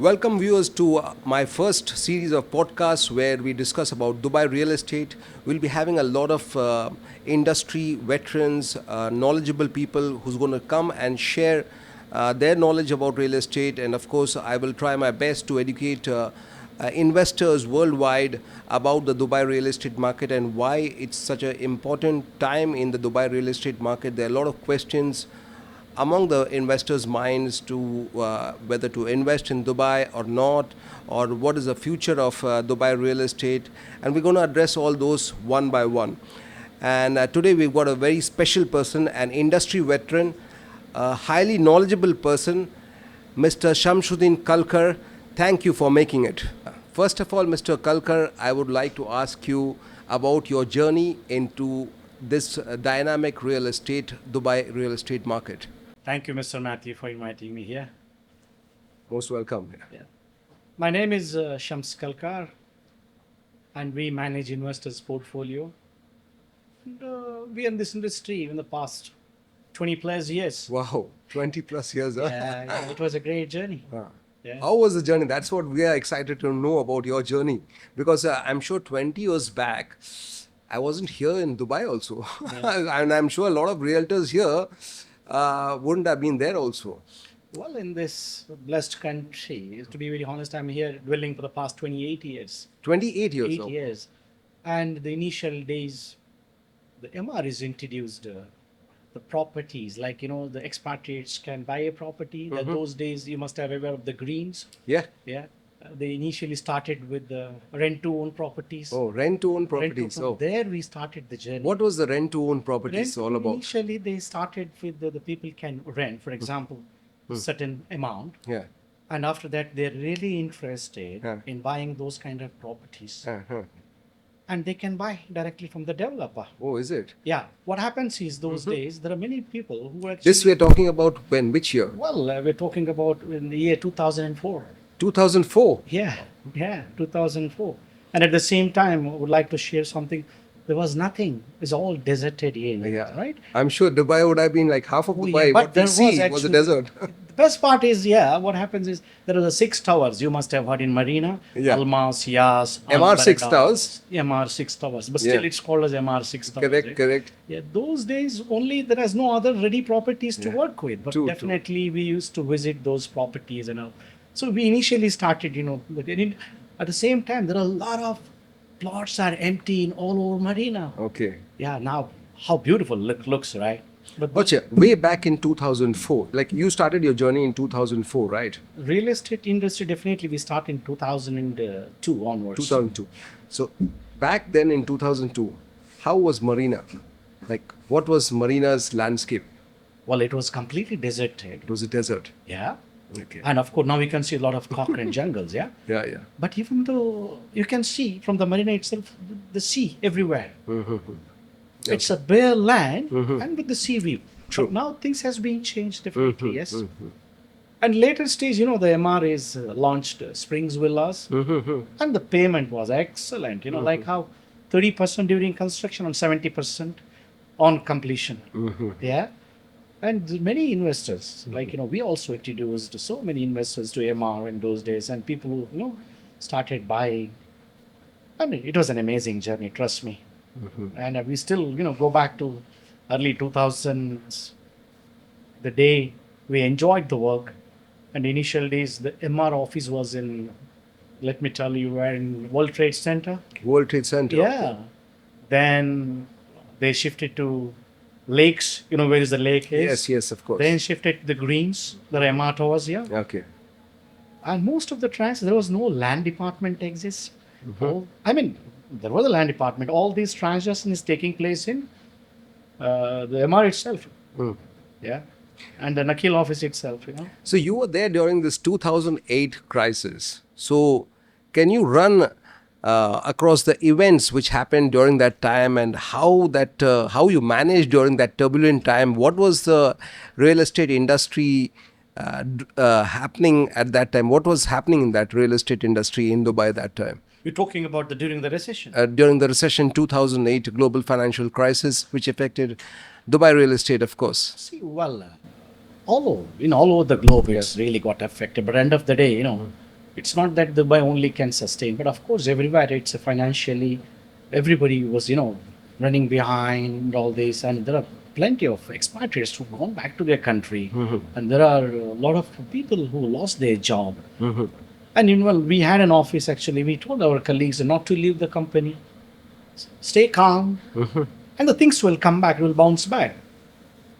Welcome viewers to my first series of podcasts where we discuss about Dubai real estate. We'll be having a lot of industry veterans, knowledgeable people who's going to come and share their knowledge about real estate. And of course, I will try my best to educate investors worldwide about the Dubai real estate market and why it's such an important time in the Dubai real estate market. There are a lot of questions among the investors' minds to whether to invest in Dubai or not, or what is the future of Dubai real estate, and we're going to address all those one by one. And today we've got a very special person, an industry veteran, a highly knowledgeable person, Mr. Shamsudheen Kalkar. Thank you for making it. First of all, Mr. Kalkar, I would like to ask you about your journey into this dynamic real estate, Dubai real estate market. Thank you, Mr. Matthew, for inviting me here. Most welcome. Yeah. My name is Shams Kalkar, and we manage investors' portfolio. And, we are in this industry in the past 20 plus years. Wow, 20 plus years. Huh? Yeah, it was a great journey. Yeah. How was the journey? That's what we are excited to know about your journey. Because I'm sure 20 years back, I wasn't here in Dubai also. Yeah. And I'm sure a lot of realtors here wouldn't have been there also. Well, in this blessed country, to be very honest, I'm here dwelling for the past 28 years. 28 years. 8 years. And the initial days, the MR is introduced the properties, like, the expatriates can buy a property. That those days, you must have aware of the greens. Yeah. Yeah. They initially started with the rent-to-own properties. Oh, rent-to-own properties. Oh. There we started the journey. What was the rent-to-own properties all about? Initially, they started with the people can rent, for example, certain amount. Yeah. And after that, they're really interested in buying those kind of properties. Uh-huh. And they can buy directly from the developer. Oh, is it? Yeah. What happens is those days, there are many people who actually... This we're talking about when? Which year? Well, we're talking about in the year 2004. 2004. Yeah, 2004. And at the same time, I would like to share something. There was nothing. It's all deserted area, right? I'm sure Dubai would have been like half of Dubai. But What there we see was was a desert. The best part is, what happens is there are the 6 towers you must have heard in Marina. Yeah. Almas, Yas. MR6 towers. MR6 towers. But still it's called as MR6 towers. Correct, right? correct. Yeah, those days only there is no other ready properties to work with. But True, definitely we used to visit those properties and all. So we initially started, but at the same time, there are a lot of plots are empty in all over Marina. Okay. Yeah, now how beautiful it looks, right? But yeah, way back in 2004, like you started your journey in 2004, right? Real estate industry, definitely we start in 2002 onwards. 2002. So back then in 2002, how was Marina? Like what was Marina's landscape? Well, it was completely deserted. It was a desert. Yeah. Okay. And of course, now we can see a lot of concrete jungles, yeah? Yeah, yeah. But even though you can see from the marina itself, the sea everywhere. It's a bare land and with the sea view. True. But now things has been changed definitely, yes. And later stage, the MR is launched Springs Villas and the payment was excellent, like how 30% during construction and 70% on completion. Yeah. And many investors, we also introduced so many investors to MR in those days, and people who, started buying. I mean, it was an amazing journey, trust me. And we still, go back to early 2000s, the day we enjoyed the work. And initial days, the MR office was in, let me tell you, where in World Trade Center. World Trade Center. Yeah. Then they shifted to lakes, where is the lake is. Yes, of course. Then shifted to the greens, the MR towers here. Okay. And most of the there was no land department exists. I mean, there was a land department. All these transactions is taking place in the MR itself. Yeah. And the Nakil office itself, So you were there during this 2008 crisis. So can you run across the events which happened during that time and how you managed during that turbulent time? What was the real estate industry happening at that time? What was happening in that real estate industry in Dubai at that time? You're talking about during the recession? During the recession, 2008 global financial crisis, which affected Dubai real estate, of course. See, well, all over the globe, it's really got affected. But end of the day, It's not that Dubai only can sustain, but of course, everywhere it's financially, everybody was, running behind all this, and there are plenty of expatriates who've gone back to their country, and there are a lot of people who lost their job. And we had an office actually. We told our colleagues not to leave the company, stay calm, and the things will come back, will bounce back.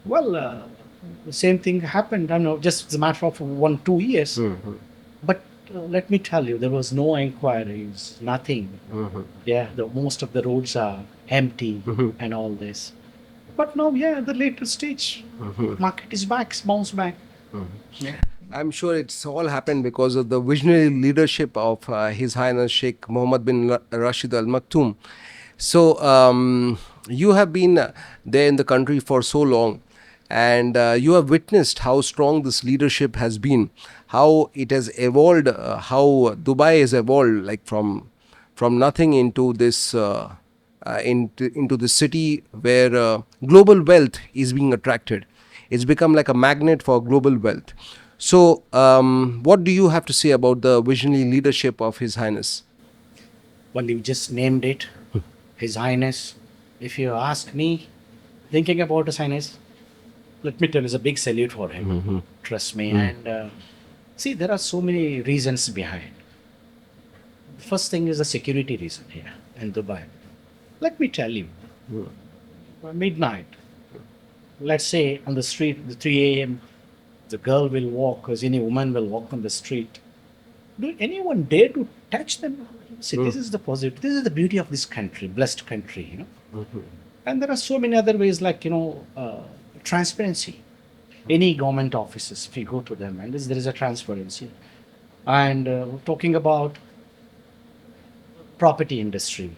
Well, the same thing happened. I know, just as a matter of 1-2 years. But let me tell you, there was no inquiries, nothing. Yeah, most of the roads are empty and all this. But now, yeah, the later stage, market is back, bounce back. Yeah. I'm sure it's all happened because of the visionary leadership of His Highness Sheikh Mohammed bin Rashid Al Maktoum. So, you have been there in the country for so long, and you have witnessed how strong this leadership has been, how it has evolved, how Dubai has evolved, like from nothing into this into the city where global wealth is being attracted. It's become like a magnet for global wealth. So, what do you have to say about the visionary leadership of His Highness? Well, you just named it, His Highness. If you ask me, thinking about His Highness, let me tell you, it's a big salute for him. Trust me. And see, there are so many reasons behind. The first thing is the security reason here in Dubai. Let me tell you, midnight, let's say on the street, the 3 a.m., the girl will walk, or any woman will walk on the street. Do anyone dare to touch them? See, this is the positive. This is the beauty of this country, blessed country, And there are so many other ways, like, transparency. Any government offices, if you go to them, and there is a transparency. And talking about property industry,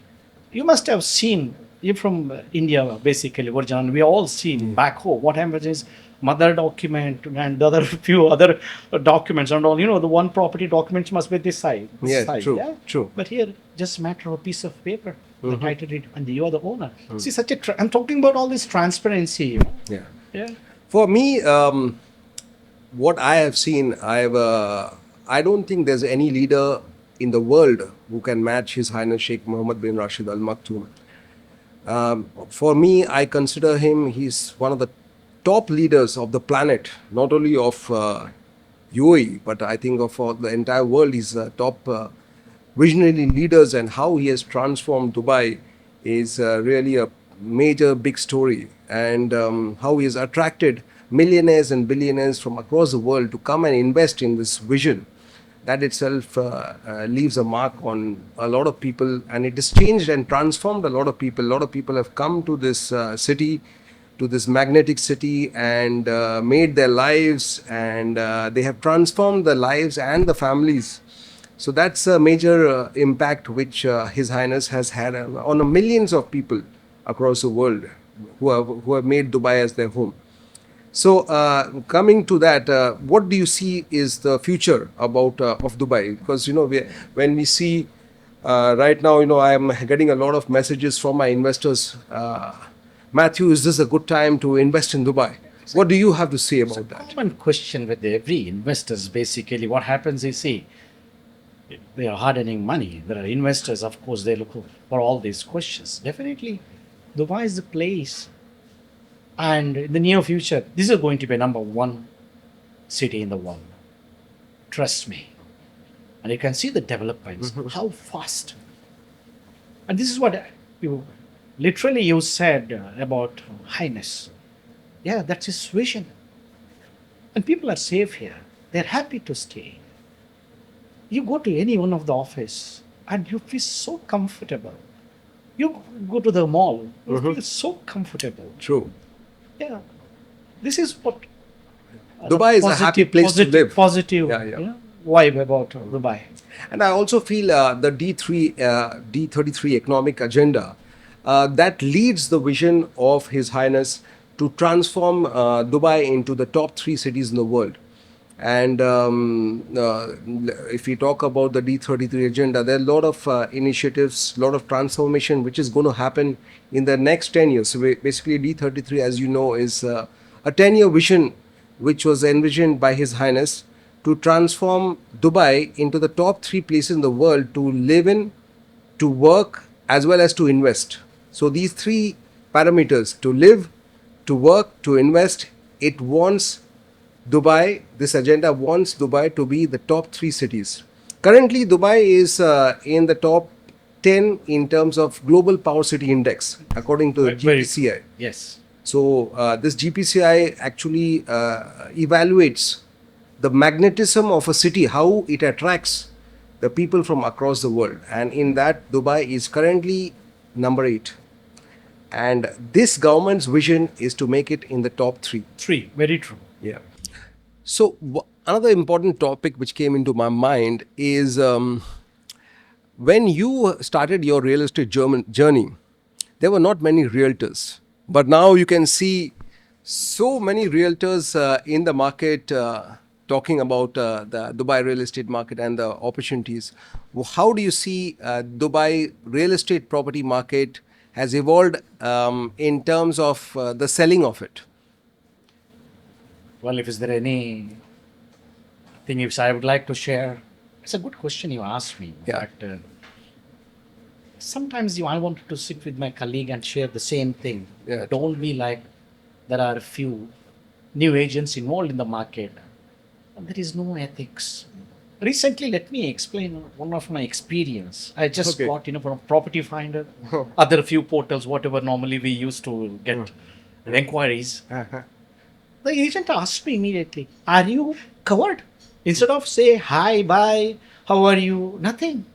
you must have seen, you're from India, basically, original. We all seen back home. What happens is mother document and the other few other documents and all. The one property documents must be this side. This side, True, true. But here, just matter of a piece of paper, the title deed, and you are the owner. See, I'm talking about all this transparency. Yeah. Yeah. For me, what I have seen, I don't think there's any leader in the world who can match His Highness Sheikh Mohammed bin Rashid Al Maktoum. For me, I consider him, he's one of the top leaders of the planet, not only of UAE, but I think of the entire world. He's top visionary leaders, and how he has transformed Dubai is really a major big story, and how he has attracted millionaires and billionaires from across the world to come and invest in this vision. That itself leaves a mark on a lot of people, and it has changed and transformed a lot of people. A lot of people have come to this city, to this magnetic city, and made their lives, and they have transformed the lives and the families. So that's a major impact which His Highness has had on millions of people across the world who have made Dubai as their home. So, coming to that, what do you see is the future about of Dubai? Because when we see right now, I am getting a lot of messages from my investors. Matthew, is this a good time to invest in Dubai? What do you have to say about that? Common question with every investors. Basically, what happens is, see, they are hard-earning money. There are investors, of course, they look for all these questions. Definitely, Dubai is the place. And in the near future, this is going to be number one city in the world. Trust me. And you can see the developments, how fast. And this is what you said about Highness. Yeah, that's his vision. And people are safe here. They're happy to stay. You go to any one of the office and you feel so comfortable. You go to the mall, you feel so comfortable. True. Yeah, this is what Dubai is a happy place to live. Positive vibe about Dubai. And I also feel the D33 economic agenda that leads the vision of His Highness to transform Dubai into the top 3 cities in the world. And if we talk about the D33 agenda, there are a lot of initiatives, a lot of transformation which is going to happen in the next 10 years. So basically, D33, as you know, is a 10-year vision which was envisioned by His Highness to transform Dubai into the top three places in the world to live in, to work, as well as to invest. So these three parameters, to live, to work, to invest, it wants Dubai, this agenda wants Dubai to be the top three cities. Currently, Dubai is in the top 10 in terms of Global Power City Index, according to the Very GPCI. yes. So, this GPCI actually evaluates the magnetism of a city, how it attracts the people from across the world. And in that, Dubai is currently number 8. And this government's vision is to make it in the top 3. Three. Very true. Yeah. So another important topic which came into my mind is when you started your real estate journey, there were not many realtors, but now you can see so many realtors in the market talking about the Dubai real estate market and the opportunities. How do you see Dubai real estate property market has evolved in terms of the selling of it? Well, if is there any thing if I would like to share, it's a good question you asked me. Yeah. But sometimes I wanted to sit with my colleague and share the same thing. Yeah. Don't be like there are a few new agents involved in the market, and there is no ethics. Recently, let me explain one of my experience. I just Okay. got from Property Finder, Oh. other few portals, whatever normally we used to get inquiries. Uh-huh. The agent asked me immediately, "Are you covered?" Instead of say hi, bye, how are you? Nothing.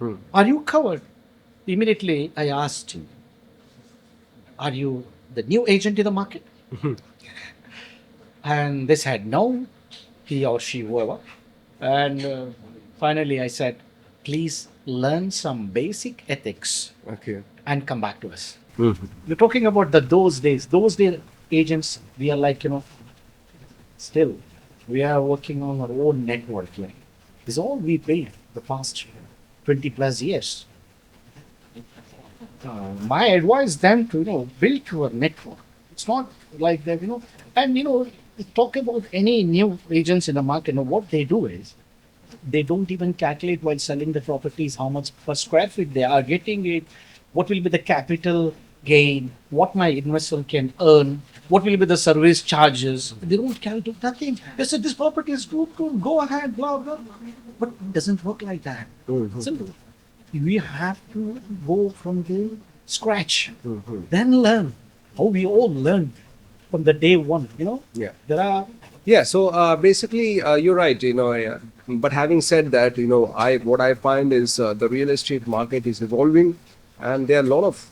Hmm. Are you covered? Immediately I asked him, "Are you the new agent in the market?" And they said no, he or she, whoever. And finally I said, "Please learn some basic ethics Okay. and come back to us." Mhm. You're talking about those days. Those day agents, we are like, still, we are working on our own network. Like, this is all we built the past 20 plus years. My advice them to, build your network. It's not like that, and, talk about any new agents in the market. What they do is, they don't even calculate while selling the properties how much per square feet they are getting it, what will be the capital gain, what my investor can earn, what will be the service charges. They don't calculate nothing. They said this property is good, go ahead, blah blah. But it doesn't work like that. Simple. We have to go from the scratch, then learn how we all learn from the day one. Yeah. There are Yeah, so basically, you're right. But having said that, what I find is the real estate market is evolving, and there are a lot of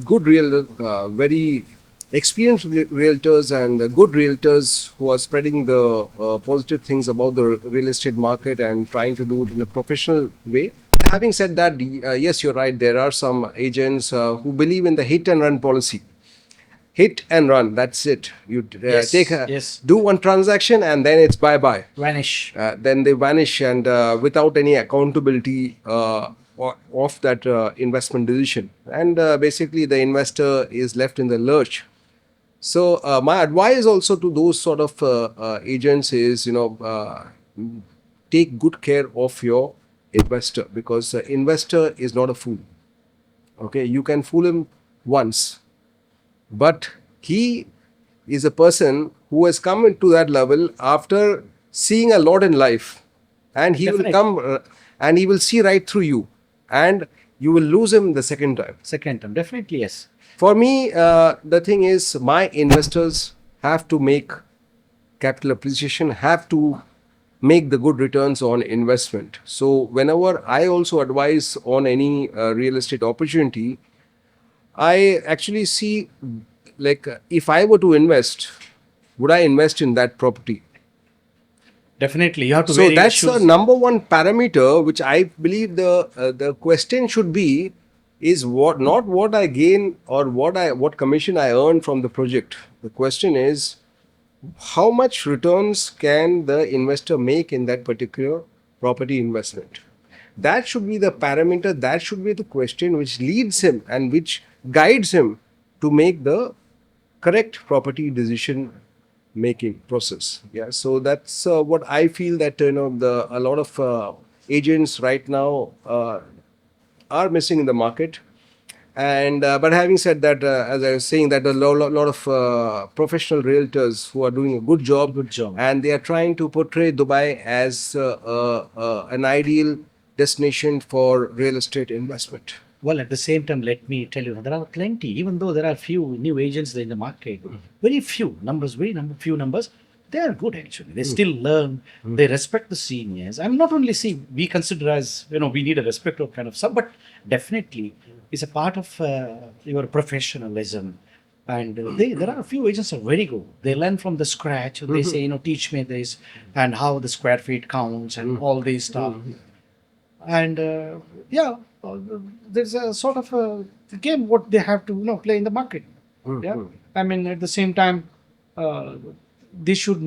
good very experienced realtors and good realtors who are spreading the positive things about the real estate market and trying to do it in a professional way. Having said that, yes, you're right. There are some agents who believe in the hit and run policy. Hit and run, that's it. You Yes, yes. do one transaction and then it's bye bye. vanish. Then they vanish, and without any accountability of that investment decision, and basically the investor is left in the lurch. So my advice also to those sort of agents is, take good care of your investor, because the investor is not a fool. Okay, you can fool him once, but he is a person who has come into that level after seeing a lot in life, and he Definitely. will come and he will see right through you, and you will lose him the second time. Second term, definitely yes. For me, the thing is, my investors have to make capital appreciation, have to make the good returns on investment. So whenever I also advise on any real estate opportunity, I actually see, like, if I were to invest, would I invest in that property? Definitely, you have to So vary that's the issues. number one parameter which I believe the question should be is not what I gain or what commission I earn from the project. The question is, how much returns can the investor make in that particular property investment? That should be the parameter, that should be the question which leads him and which guides him to make the correct property decision making process. Yeah, so that's what I feel, that a lot of agents right now are missing in the market. And but having said that, as I was saying, that a lot of professional realtors who are doing a good job, Good job. and they are trying to portray Dubai as an ideal destination for real estate investment. Well, at the same time, let me tell you, there are plenty, even though there are few new agents in the market, very few numbers, few numbers, they are good actually. They still learn, they respect the seniors. And not only see, we consider as, we need a respect of kind of stuff, but definitely it's a part of your professionalism. And there are a few agents are very good. They learn from the scratch. They say, teach me this and how the square feet counts and all these stuff. And yeah, there's a sort of a game what they have to play in the market. Yeah, I mean at the same time, uh, they should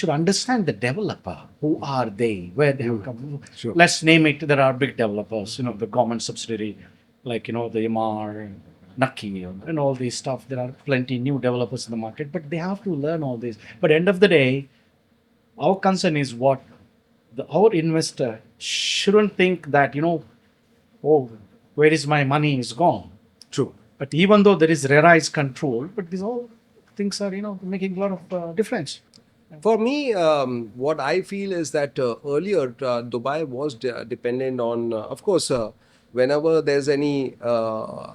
understand the developer. Who are they? Where they have come? Sure. Let's name it. There are big developers, the government subsidiary, like the MR, Nucky, and all these stuff. There are plenty new developers in the market, but they have to learn all this. But end of the day, our concern is what our investor shouldn't think that oh, where is my money is gone. True. But even though there is RERA's control, but these all things are making a lot of difference. For me, what I feel is that earlier Dubai was dependent on, of course, whenever there's any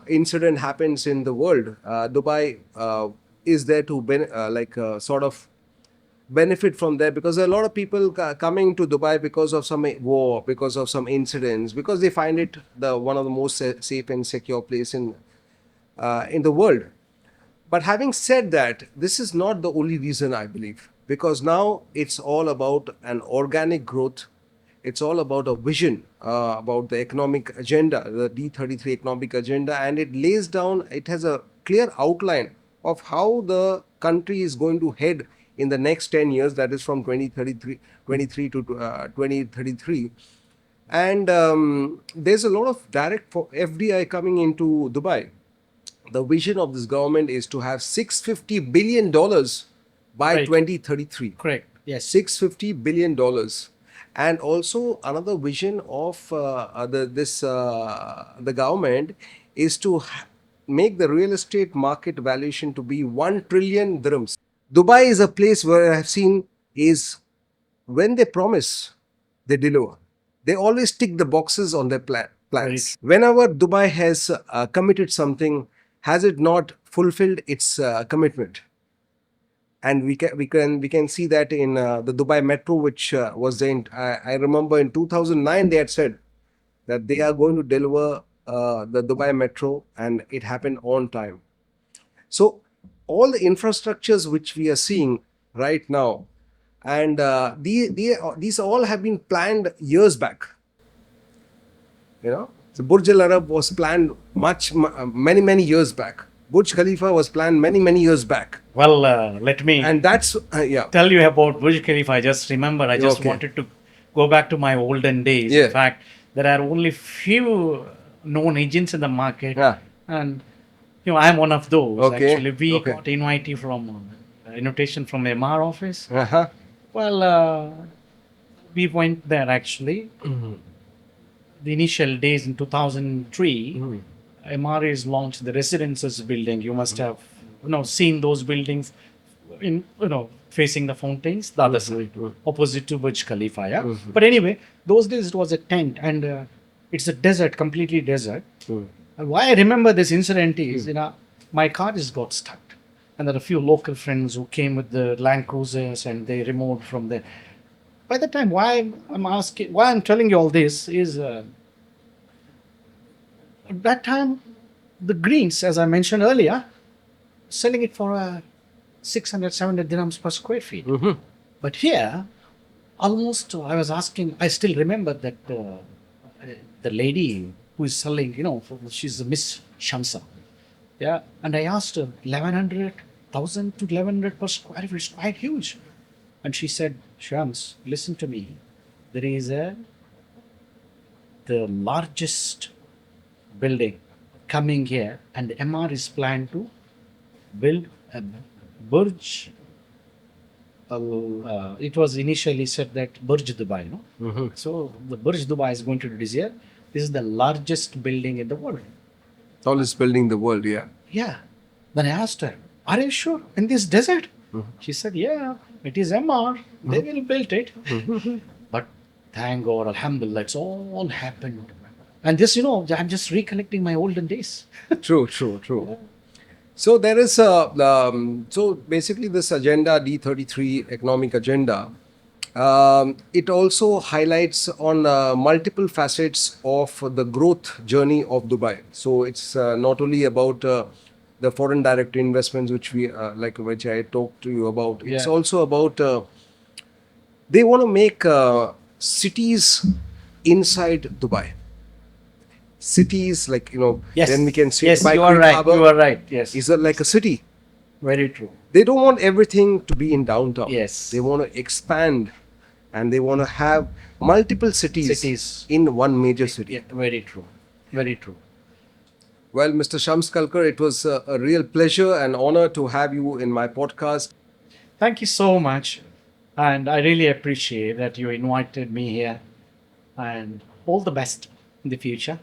incident happens in the world, Dubai is there to sort of benefit from there, because there are a lot of people coming to Dubai because of some war, because of some incidents, because they find it the one of the most safe and secure place in the world. But having said that, this is not the only reason, I believe, because now it's all about an organic growth. It's all about a vision about the economic agenda, the D33 economic agenda, and it lays down, it has a clear outline of how the country is going to head in the next 10 years, that is from 2023 to 2033. And there's a lot of direct FDI coming into Dubai. The vision of this government is to have $650 billion by Right. 2033. Correct. Yes. $650 billion. And also another vision of the government is to make the real estate market valuation to be 1 trillion dirhams. Dubai is a place where I have seen is when they promise, they deliver. They always tick the boxes on their plans. Right. Whenever Dubai has committed something, has it not fulfilled its commitment? And we can see that in the Dubai Metro, which was in, I remember in 2009 they had said that they are going to deliver the Dubai Metro, and it happened on time. So all the infrastructures which we are seeing right now, and these all have been planned years back. So Burj Al Arab was planned many years back. Burj Khalifa was planned many years back. Well, let me And that's yeah. tell you about Burj Khalifa. I just remember, I just Okay. wanted to go back to my olden days. Yeah. In fact, there are only few known agents in the market. Yeah. And, I'm one of those. Okay. Actually, we Okay. got invitation from MR office. Uh-huh. Well, we went there actually. The initial days in 2003, MR is launched the residences building. You must have seen those buildings in facing the fountains, the other side, opposite to Burj Khalifa. Yeah. But anyway, those days it was a tent, and it's a desert, completely desert. And why I remember this incident is, my car just got stuck, and there are a few local friends who came with the Land Cruisers, and they removed from there. By the time, why I'm telling you all this is, at that time, the greens, as I mentioned earlier, selling it for 600, 700 dirhams per square feet. But here, almost, I was asking, I still remember that the lady who is selling, she's Miss Shamsa. Yeah. And I asked her, 1100, 1000 to 1100 per square feet is quite huge. And she said, Shams, listen to me. There is the largest building coming here, and MR is planned to build a Burj it was initially said that Burj Dubai, So the Burj Dubai is going to do this year. This is the largest building in the world. Tallest building in the world, yeah. Yeah. Then I asked her, "Are you sure? In this desert?" She said, "Yeah, it is MR. They will build it." But thank God, Alhamdulillah, it's all happened. And this, I'm just recollecting my olden days. True. So there is so basically this agenda, D33 economic agenda, it also highlights on multiple facets of the growth journey of Dubai. So it's not only about the foreign direct investments, which I talked to you about. It's Yeah. also about they want to make cities inside Dubai. Cities Yes. then we can see Yes, Dubai you are Creek right. Harbour You are right. Yes. is like a city. Very true. They don't want everything to be in downtown. Yes. They want to expand and they want to have multiple cities in one major city. Yeah, very true. Very true. Well, Mr. Shams Kalkar, it was a real pleasure and honor to have you in my podcast. Thank you so much. And I really appreciate that you invited me here. And all the best in the future.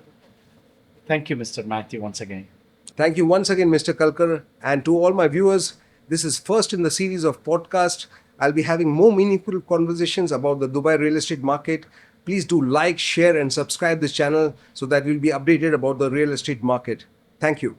Thank you, Mr. Matthew, once again. Thank you once again, Mr. Kalkar. And to all my viewers, this is first in the series of podcasts. I'll be having more meaningful conversations about the Dubai real estate market. Please do like, share, and subscribe this channel so that you'll be updated about the real estate market. Thank you.